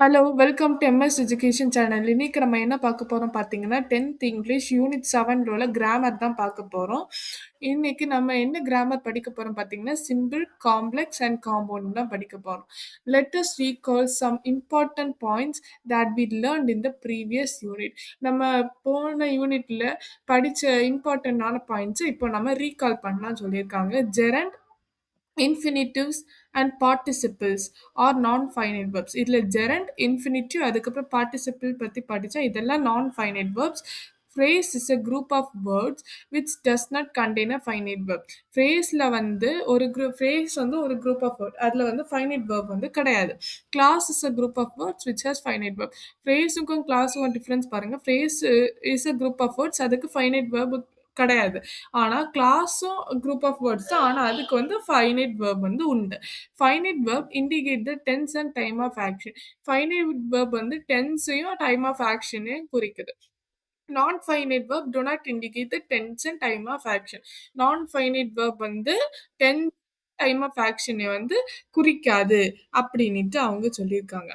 Hello! Welcome to MS education channel. இன்னைக்கு நம்ம என்ன பார்க்க போறோம் பார்த்தீங்கன்னா, 10த் இங்கிலீஷ் யூனிட் 7ல உள்ள கிராமர் தான் பார்க்க போறோம். இன்னைக்கு நம்ம என்ன கிராமர் படிக்க போறோம் பார்த்தீங்கன்னா, சிம்பிள், காம்ப்ளெக்ஸ் அண்ட் காம்பவுண்ட் தான் படிக்க போறோம். Let us recall some important points that we learned in the previous unit. நம்ம போன யூனிட்ல படிச்ச இம்பார்ட்டன்டான பாயிண்ட்ஸ இப்போ நம்ம ரீகால் பண்ணலாம்னு சொல்லியிருக்காங்க. ஜெரண்ட், இன்ஃபினிட்டிவ்ஸ் அண்ட் பார்ட்டிசிபிள்ஸ் ஆர் நான் ஃபைனைட் வெர்ப்ஸ். இதில் ஜெரண்ட், இன்ஃபினிட்டிவ், அதுக்கப்புறம் பார்ட்டிசிபிள் பற்றி படித்தோம். இதெல்லாம் நான் finite verbs. phrase is a group of words which does not contain a finite verb. phrase வந்து ஒரு phrase வந்து ஒரு group of word, அதில் வந்து finite verb வந்து கிடையாது. class is a group of words which has finite verb. phrase-க்கும் class-க்கும் difference பாருங்க. phrase is a group of words, அதுக்கு finite verb கிடையாது. ஆனா கிளாஸும் குரூப் ஆஃப் வேர்ட்ஸ் தான். ஆனா அதுக்கு வந்து ஃபைனைட் வேர்ப் வந்து உண்டு. Finite verb indicate the tense and time of action. Finite verb வந்து டென்ஸையும் டைம் ஆஃப் ஆக்ஷனையும் குறிக்குது. Non finite verb do not indicate the tense and time of action. நான் ஃபைனைட் வேர்ப் வந்து டென்ஸ் டைம் ஆஃப் ஆக்ஷனை வந்து குறிக்காது அப்படின்னுட்டு அவங்க சொல்லியிருக்காங்க.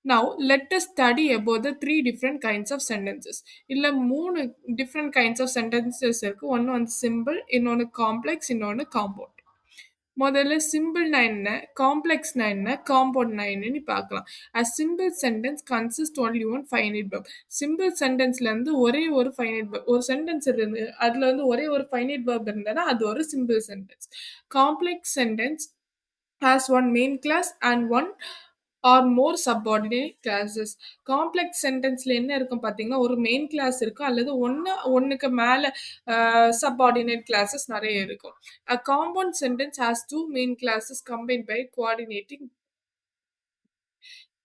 Now let us study about the three different kinds of sentences. இல்ல 3 different kinds of sentences இருக்கு. ஒன்னு வந்து simple, இன்னொன்னு complex, இன்னொன்னு compound. முதல்ல சிம்பிள்னா என்ன, காம்ப்ளெக்ஸ்னா என்ன, காம்பவுண்ட்னா என்னன்னு பார்க்கலாம். A simple sentence consists only one finite verb. Simple சென்டென்ஸ்ல இருந்து ஒரே ஒரு ஃபைனைட் verb. ஒரு சென்டென்ஸ் இருந்து அதுல வந்து ஒரே ஒரு ஃபைனைட் verb இருந்ததுன்னா அது ஒரு simple sentence. Complex sentence has one main class and one or more subordinate classes. Complex சென்டென்ஸ்ல என்ன இருக்கும் பார்த்தீங்கன்னா, ஒரு மெயின் கிளாஸ் இருக்கும் அல்லது ஒண்ணுக்கு மேல subordinate classes நிறைய இருக்கும். A compound sentence has two main classes combined by coordinating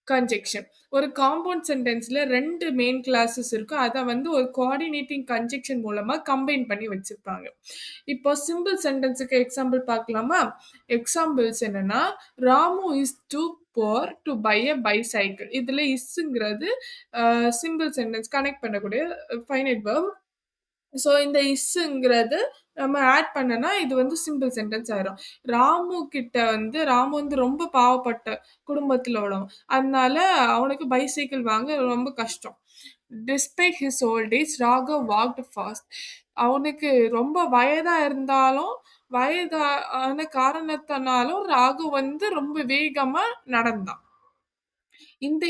conjunction. ஒரு காம்பவுண்ட் சென்டென்ஸ்ல 2 மெயின் கிளாஸஸ் இருக்கும். அத வந்து ஒரு கோஆர்டினேட்டிங் கன்ஜெக்ஷன் மூலமா கம்பைன் பண்ணி வச்சிருப்பாங்க. இப்போ சிம்பிள் சென்டென்ஸ்க்கு எக்ஸாம்பிள் பார்க்கலாமா? எக்ஸாம்பிள்ஸ் என்னன்னா, Ramu is too poor to buy a bicycle. இதுல இஸ்ங்கிறது சிம்பிள் சென்டென்ஸ் கனெக்ட் பண்ணக்கூடிய ஃபைனைட் வெர்ப். ஸோ இந்த இஸ்ங்கிறது நம்ம ஆட் பண்ணனா இது வந்து சிம்பிள் சென்டென்ஸ் ஆயிரும். ராமு வந்து ரொம்ப பாவப்பட்ட குடும்பத்துல உள்ளவன். அதனால அவனுக்கு பைசைக்கிள் வாங்க ரொம்ப கஷ்டம். Despite his old age Raghav walked fast. அவனுக்கு ரொம்ப வயதா இருந்தாலும் வயதான காரணத்தினாலும் ராகு வந்து ரொம்ப வேகமா நடந்தான். In the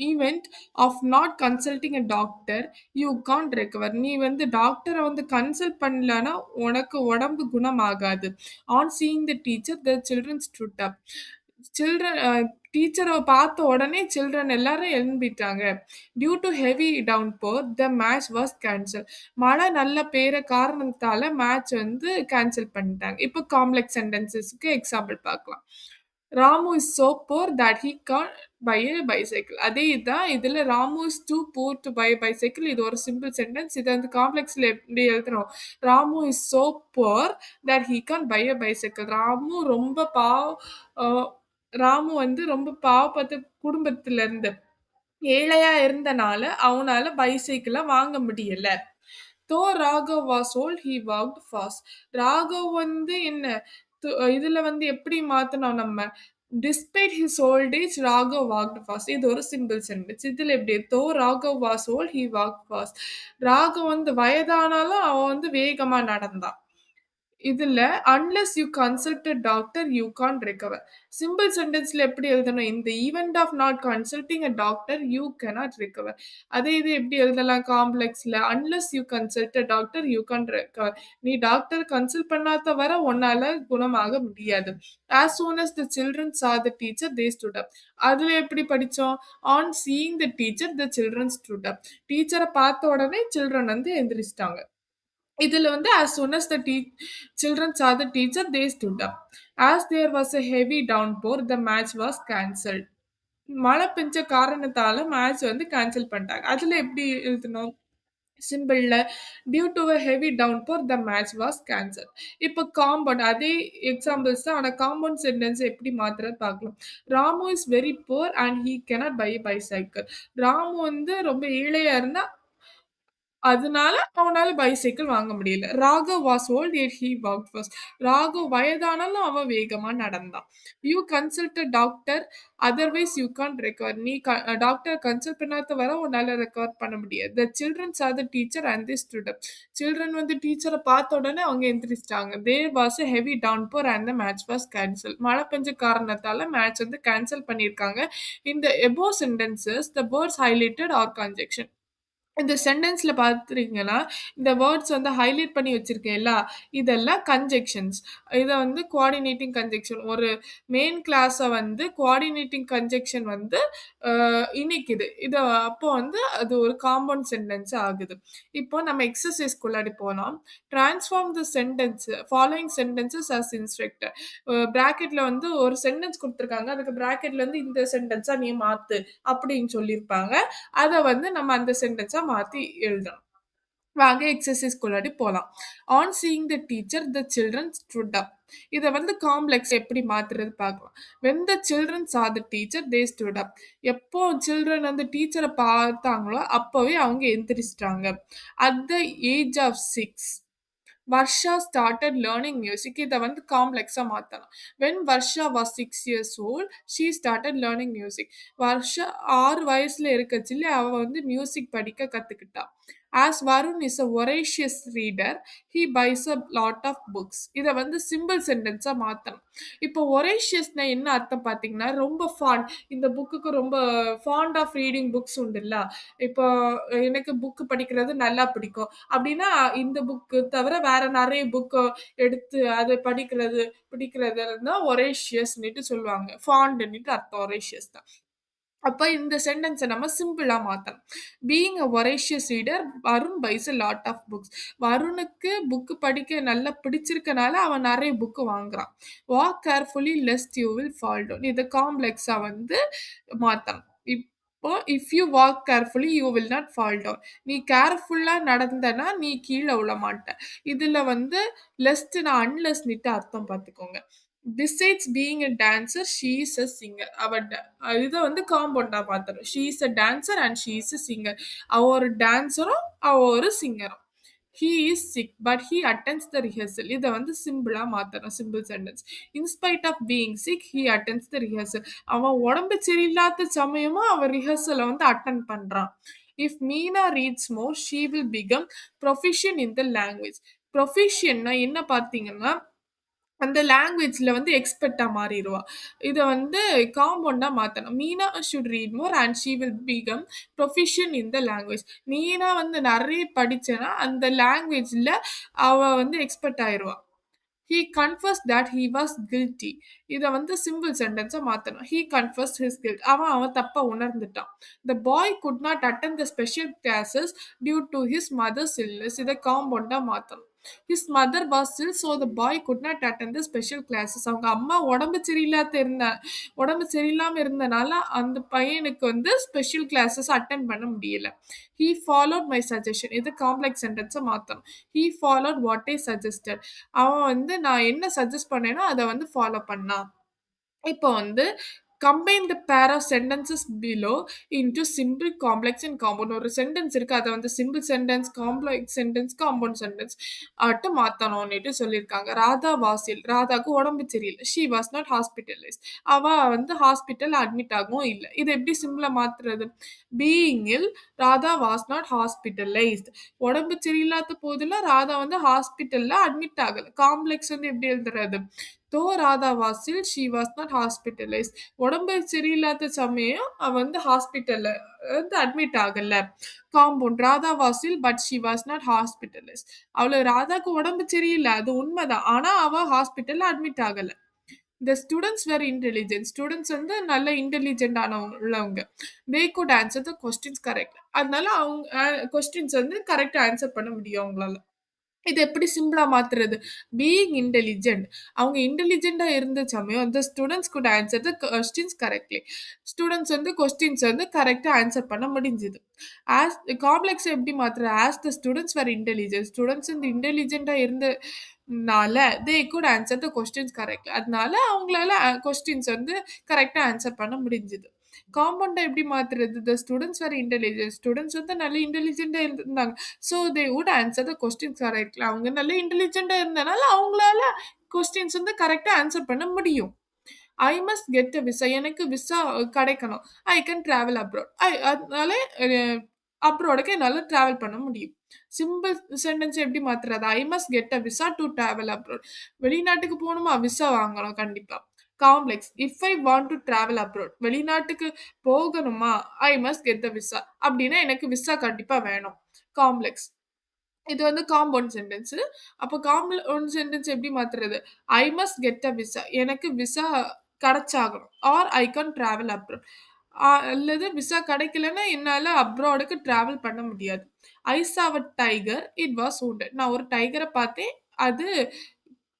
event of not consulting a doctor, you can't recover. நீ வந்து டாக்டரை வந்து கன்சல்ட் பண்ணலனா உனக்கு உடம்பு குணமாகாது. On seeing the teacher, the children stood up. Children டீச்சரை பார்த்த உடனே சில்ட்ரன் எல்லாரும் எழும்பிட்டாங்க. Due to heavy downpour the match was cancel. மழை நல்ல பெய்கிற காரணத்தால மேட்ச் வந்து கேன்சல் பண்ணிட்டாங்க. இப்போ காம்ப்ளெக்ஸ் சென்டென்சஸ்க்கு எக்ஸாம்பிள் பார்க்கலாம். Ramu is so poor that he can't buy a bicycle. அதே இதுதான் இதுல Ramu is too poor to buy a bicycle. இது ஒரு சிம்பிள் சென்டென்ஸ். இதை வந்து காம்ப்ளெக்ஸ்ல எப்படி எழுதுறோம்? Ramu is so poor that he can't buy a bicycle. Ramu வந்து ரொம்ப பாவப்பட்ட குடும்பத்துல இருந்து ஏழையா இருந்தனால அவனால பைசைக்கிள வாங்க முடியல. Though Raghav was old he walked fast. Raghav வந்து என்ன இதுல வந்து எப்படி மாத்தணும் நம்ம? Despite his old age Raghav walked fast. இது ஒரு சிம்பிள் சென்டென்ஸ். இதுல எப்படி? Though Raghav was old he walked fast. Raghav வந்து வயதானாலும் அவன் வந்து வேகமா நடந்தான். இதுல unless you consult a doctor you can't recover. Simple சென்டென்ஸ்ல எப்படி எழுதணும்? இந்த event of not consulting a doctor you cannot recover. அதே இது எப்படி எழுதலாம் காம்ப்ளெக்ஸ்ல? Unless you consult a doctor you can't recover. நீ டாக்டர் கன்சல்ட் பண்ணாத வரை உன்னால குணமாக முடியாது. as soon as the children saw the teacher they stood up. அதுல எப்படி படிச்சோம்? on seeing the teacher the children stood up. டீச்சரை பார்த்த உடனே சில்ட்ரன் வந்து எந்திரிச்சிட்டாங்க. இதுல வந்து as soon as the children saw the teacher they stood up. As there was a heavy downpour the match was cancelled. மழை பெஞ்ச காரணத்தால மேட்ச் வந்து கேன்சல் பண்ணிட்டாங்க. அதுல எப்படி எழுதணும்? சிம்பிள்ல due to a heavy downpour the match was cancelled. இப்போ காம்பவுண்ட் அதே எக்ஸாம்பிள்ஸ் தான். ஆனா காம்பவுண்ட் சென்டென்ஸ் எப்படி மாத்துறது பார்க்கலாம். Ramu is very poor and he cannot buy a bicycle. Ramu வந்து ரொம்ப ஏழையா இருந்தா அதனால அவனால பைசைக்கிள் வாங்க முடியல. Raghav was old yet he walked fast. Raghav வயதானாலும் அவன் வேகமா நடந்தான். You consult a doctor otherwise you can't recover. நீ டாக்டர் கன்சல்ட் பண்ணாத வரை உன்னால ரெக்கவர் பண்ண முடியாது. The children saw the teacher and they stood up. Children வந்து டீச்சரை பார்த்த உடனே அவங்க எந்திரிச்சிட்டாங்க. There was a heavy downpour and the match was cancelled. மழை பெஞ்ச காரணத்தால மேட்ச் வந்து கேன்சல் பண்ணியிருக்காங்க. In the above sentences, the words highlighted or conjunction. இந்த சென்டென்ஸ்ல பார்த்துட்டீங்கன்னா, இந்த வேர்ட்ஸ் வந்து ஹைலைட் பண்ணி வச்சிருக்கேன்ல, இதெல்லாம் கன்ஜங்ஷன்ஸ். இத வந்து கோஆர்டினேட்டிங் கன்ஜங்ஷன். ஒரு மெயின் கிளாஸ வந்து கோஆர்டினேட்டிங் கன்ஜங்ஷன் வந்து அ இணைக்குது. அப்போ வந்து அது ஒரு காம்பவுண்ட் சென்டென்ஸ் ஆகுது. இப்போ நம்ம எக்ஸர்சைஸ்க்குள்ளாடி போலாம். Transform the sentence following sentences as instructed. பிராக்கெட்ல வந்து ஒரு சென்டென்ஸ் குடுத்துருக்காங்க. அதுக்கு பிராக்கெட்ல இருந்து இந்த சென்டென்ஸா நீ மாத்து அப்படின்னு சொல்லியிருப்பாங்க. அத வந்து நம்ம அந்த சென்டென்ஸா மாத்தி எழுதணும். வாங்க எக்ஸர்சைஸ்க்குள்ளாடி போலாம். On seeing the teacher the children stood அப். இத வந்து காம்ப்ளெக்ஸ் எப்படி மாத்துறது பார்க்கலாம். வென் த சில்ட்ரன் சா த டீச்சர் தே ஸ்டுட் அப். எப்போ சில்ட்ரன் வந்து டீச்சரை பார்த்தாங்களோ அப்பவே அவங்க எந்திரிச்சிட்டாங்க. At the age of 6 Varsha started learning music. இத வந்து காம்ப்ளெக்ஸா மாத்தலாம். When Varsha was 6 years old she started learning music. Varsha 6 வயசுல இருக்கச்சில அவ வந்து மியூசிக் படிக்க கத்துக்கிட்டா. As Varun is a voracious reader, he buys a lot of books. இத வந்து சிம்பிள் சென்டென்ஸா மாத்தணும். இப்போ ஒரேஷியஸ்னா என்ன அர்த்தம் பார்த்தீங்கன்னா, ரொம்ப ஃபாண்ட். இந்த புக்குக்கு ரொம்ப ஃபாண்ட் ஆஃப் ரீடிங் புக்ஸ் உண்டுல்ல. இப்போ எனக்கு புக் படிக்கிறது நல்லா பிடிக்கும். அப்டின்னா இந்த புக்கு தவிர வேற நெறைய புக்கு எடுத்து அத படிக்கிறது பிடிக்கிறது தான் ஒரேஷியஸ்ன்னுட்டு சொல்லுவாங்க. ஃபாண்ட்ன்னுட்டு அர்த்தம் ஒரேஷியஸ் தான். அப்ப இந்த சென்டென்ஸ நம்ம சிம்பிளா மாத்தணும். Being a voracious reader Varun buys a lot of books. வருணுக்கு புக் படிக்க நல்லா பிடிச்சிருக்கனால அவன் நெறைய புக் வாங்குறான். Walk carefully lest you will fall down. இத காம்ப்ளெக்ஸா வந்து மாத்தணும். இப்போ if you walk carefully you will not fall down. நீ கேர்ஃபுல்லா நடந்தனா நீ கீழ விழமாட்ட. இதுல வந்து லெஸ்ட்னா அன்லெஸ்ன்னுட்டு அர்த்தம் பார்த்துக்கோங்க. Besides being a dancer she is a singer. இத வந்து காம்பவுண்டா மாத்தணும். She is a dancer and she is a singer. அவ ஒரு டான்ஸரும் அவ ஒரு சிங்கரும். He is sick but he attends the rehearsal. இத வந்து சிம்பிளா மாத்தணும். Simple sentence. In spite of being sick he attends the rehearsal. அவன் உடம்பு சரியில்லாத சமயமும் அவன் ரிஹர்சல வந்து அட்டெண்ட் பண்றான். If Meena reads more she will become proficient in the language. ப்ரொஃபிஷியன்னா என்ன பார்த்தீங்கன்னா, அந்த லாங்குவேஜ்ல வந்து எக்ஸ்பெர்ட்டா மாறிருவா. இத வந்து காம்பவுண்டா மாத்தணும். Meena should read more and she will become proficient in the language. Meena வந்து நெறைய படிச்சனா அந்த லாங்குவேஜ்ல அவ வந்து எக்ஸ்பெர்ட் ஆயிருவா. He confessed that he was guilty. இத வந்து சிம்பிள் சென்டென்ஸா மாத்தணும். He confessed his guilt. அவன் தப்ப உணர்ந்துட்டான். The boy could not attend the special classes due to his mother's illness. இத காம்பவுண்டா மாத்தணும். His mother was ill so the boy could not attend the special classes. அவங்க அம்மா உடம்பு சரியில்லாம இருந்தனால அந்த பையனுக்கு வந்து ஸ்பெஷல் கிளாஸஸ் அட்டெண்ட் பண்ண முடியல. He followed my suggestion. இது காம்ப்ளெக்ஸ் சென்டென்ஸா மாத்தணும். He followed what I suggested. அவன் வந்து நான் என்ன சஜஸ்ட் பண்ணேனோ அத வந்து ஃபாலோ பண்ணான். இப்போ வந்து combine the pair of sentences below into simple, complex and compound. ஒரு சென்டென்ஸ் இருக்கு. அத வந்து simple sentence, complex sentence, compound sentence ஆட்டு மாத்தணும்னுட்டு சொல்லியிருக்காங்க. ராதா வாசில். ராதாக்கு உடம்பு சரியில்ல. She was not hospitalised. அவ வந்து ஹாஸ்பிட்டல் அட்மிட் ஆகவும் இல்ல. இத எப்படி சிம்பிளா மாத்துறது? Being ill Radha was not hospitalised. உடம்பு சரியில்லாத போதில ராதா வந்து ஹாஸ்பிட்டல்ல அட்மிட் ஆகல. காம்ப்ளெக்ஸ் வந்து எப்படி எழுதுறது? Though Radha was ill she was not hospitalised. உடம்பு சரியில்லாத சமயம் அவ வந்து ஹாஸ்பிட்டல்ல வந்து அட்மிட் ஆகல. Compound Radha was ill but she was not hospitalised. ராதாக்கு உடம்பு சரியில்ல. அது உண்மைதான். ஆனா அவ ஹாஸ்பிட்டல்ல அட்மிட் ஆகல. The students were intelligent. Students வந்து நல்ல இன்டெலிஜென்ட் உள்ளவங்க. They could answer the questions correct. அதனால அவங்க கொஸ்டின்ஸ் வந்து கரெக்டா ஆன்சர் பண்ண முடியும் அவங்களால. இது எப்படி சிம்பிளா மாத்துறது? Being intelligent. அவங்க இன்டெலிஜென்ட்டா இருந்த சமயம் the students could answer the questions correctly. Students வந்து கொஸ்டின்ஸ் வந்து கரெக்ட்டா ஆன்சர் பண்ண முடிஞ்சது. ஆஸ் காம்ப்ளெக்ஸ எப்படி மாத்துறது? As the students were intelligent. Students வந்து இன்டெலிஜென்ட்டா இருந்தனால they could answer the questions correctly. அதனால அவங்களால கொஸ்டின்ஸ் வந்து கரெக்ட்டா ஆன்சர் பண்ண முடிஞ்சது. காம்பவுண்ட எப்படி மாத்துறது? தி ஸ்டூடண்ட்ஸ் வேர் இன்டெலிஜென்ட். ஸ்டூடண்ட்ஸ் வந்து நல்ல இன்டெலிஜென்ட்டா இருந்தாங்க. So they would answer the questions correctly. அவங்க நல்ல இன்டெலிஜென்ட்டா இருந்தனால, அவங்களால கொஸ்டின்ஸ் வந்து கரெக்ட்டா ஆன்சர் பண்ண முடியும். ஐ மஸ்ட் கெட் அ விசா. எனக்கு விசா கிடைக்கணும். ஐ கேன் டிராவல் அப்ராட். அதனால அ அப்ராடுக்கு என்னால டிராவல் பண்ண முடியும். சிம்பிள் சென்டென்ஸ் எப்படி மாத்துறது? I must get a visa to travel abroad. வெளிநாட்டுக்கு போணுமா? விசா வாங்கணும் கண்டிப்பா. Complex. If I want to travel abroad. வெளிநாட்டுக்கு போகணுமா? I must get the visa. அப்படின்னா எனக்கு விசா கண்டிப்பா வேணும். காம்ப்ளெக்ஸ். இது வந்து காம்பவுண்ட் சென்டென்ஸு. அப்போ காம்பவுண்ட் சென்டென்ஸ் எப்படி மாத்துறது? I must get a visa. எனக்கு விசா கிடைச்சாகணும். Or I can travel abroad. அல்லது விசா கிடைக்கலன்னா என்னால அப்ராடுக்கு டிராவல் பண்ண முடியாது. I saw a tiger. It was wounded. நான் ஒரு டைகர பார்த்தேன். அது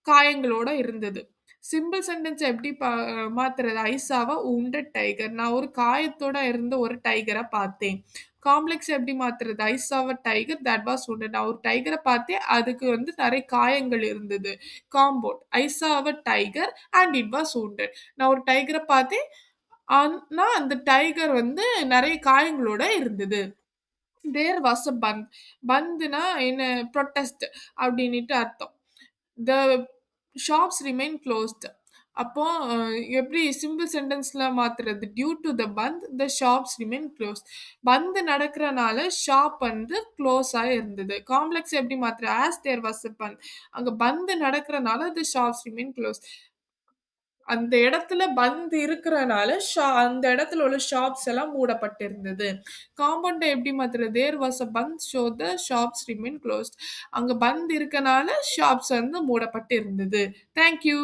காயங்களோட இருந்தது. சிம்பிள் சென்டென்ஸ் எப்படி மாத்துறது? I saw a wounded tiger. நான் ஒரு காயத்தோட இருந்த ஒரு டைகர பார்த்தேன். காம்ப்ளெக்ஸ் எப்படி மாத்துறது? I saw a tiger that was wounded. நான் ஒரு டைகர பார்த்தேன். அதுக்கு வந்து நெறைய காயங்கள் இருந்தது. Compound. I saw a tiger and it was wounded. நான் ஒரு டைகர பார்த்தேன். ஆனா அந்த டைகர் வந்து நெறைய காயங்களோட இருந்தது. தேர் வாஸ் அ பந்த். பந்த்னா என்ன? புரொட்டஸ்ட் அப்டின்னுட்டு அர்த்தம். The shops remain closed. அப்போ எப்படி சிம்பிள் சென்டென்ஸ்ல மாத்துறது? Due to the bandh the shops remain closed. Bandh நடக்கிறனால ஷாப் வந்து க்ளோஸா இருந்தது. காம்ப்ளெக்ஸ் எப்படி மாத்துறது? As there was a bandh. அங்க பந்த் நடக்கிறனால த ஷாப்ஸ் ரிமைன் க்ளோஸ்ட். அந்த இடத்துல பந்த் இருக்கிறனால அந்த இடத்துல உள்ள ஷாப்ஸ் எல்லாம் மூடப்பட்டிருந்தது. காம்பவுண்ட எப்படி மாத்துறது? There was a bandh so the shops remain closed. அங்க பந்த் இருக்கனால ஷாப்ஸ் வந்து மூடப்பட்டு இருந்தது. Thank you.